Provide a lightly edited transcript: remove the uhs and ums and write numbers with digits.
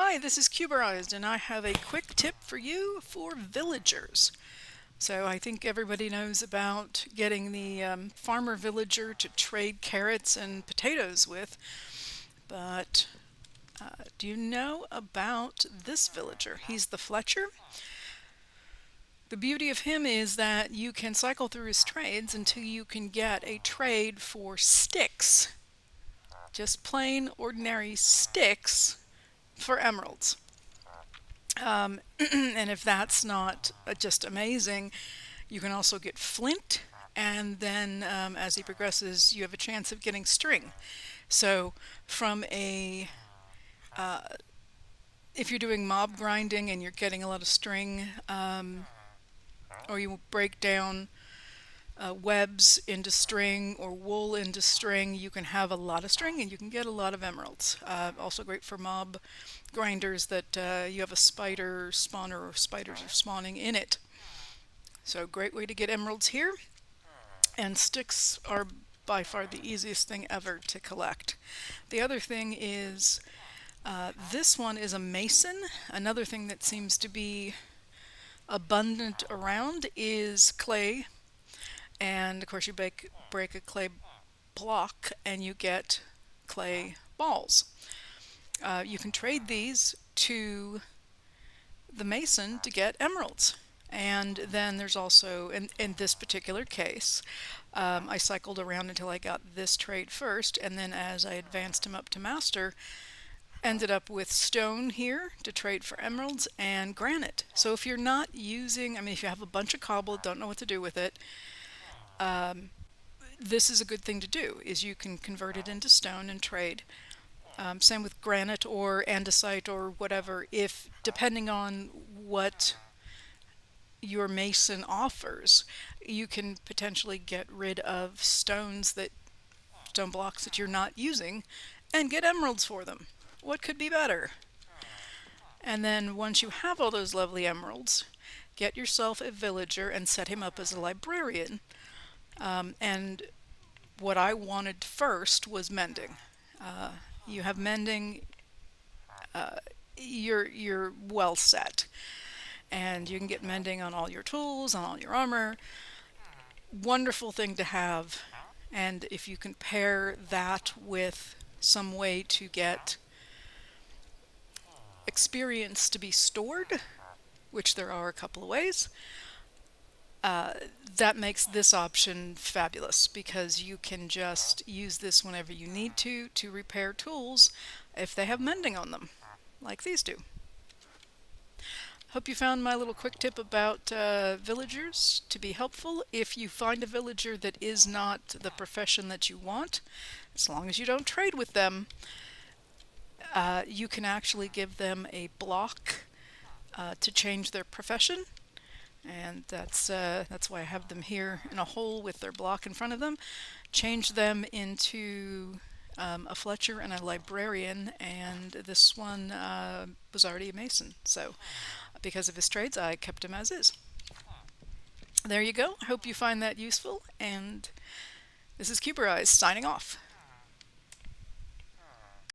Hi, this is Cuberized, and I have a quick tip for you for villagers. So I think everybody knows about getting the farmer villager to trade carrots and potatoes with, but do you know about this villager? He's the Fletcher. The beauty of him is that you can cycle through his trades until you can get a trade for sticks, just plain ordinary sticks for emeralds. And if that's not just amazing, you can also get flint, and then as he progresses, you have a chance of getting string. So, from a if you're doing mob grinding and you're getting a lot of string, or you break down webs into string or wool into string, you can have a lot of string and you can get a lot of emeralds. Also great for mob grinders that you have a spider spawner or spiders are spawning in it. So great way to get emeralds here. And sticks are by far the easiest thing ever to collect. The other thing is this one is a mason. Another thing that seems to be abundant around is clay, and of course you break a clay block and you get clay balls. You can trade these to the mason to get emeralds. And then there's also, in this particular case, I cycled around until I got this trade first, and then as I advanced him up to master, ended up with stone here to trade for emeralds and granite. So if you're not using, I mean, if you have a bunch of cobble, don't know what to do with it, this is a good thing to do, is you can convert it into stone and trade. Same with granite or andesite or whatever, if depending on what your mason offers, you can potentially get rid of stone blocks that you're not using and get emeralds for them. What could be better? And then once you have all those lovely emeralds, get yourself a villager and set him up as a librarian. And what I wanted first was mending. You have mending, you're well set, and you can get mending on all your tools, on all your armor. Wonderful thing to have, and if you can pair that with some way to get experience to be stored, which there are a couple of ways, that makes this option fabulous because you can just use this whenever you need to repair tools if they have mending on them, like these do. Hope you found my little quick tip about villagers to be helpful. If you find a villager that is not the profession that you want, as long as you don't trade with them, you can actually give them a block to change their profession. And that's why I have them here in a hole with their block in front of them. Change them into a Fletcher and a librarian, and this one was already a mason. So because of his trades, I kept him as is. There you go. I hope you find that useful, and this is Cuberized signing off.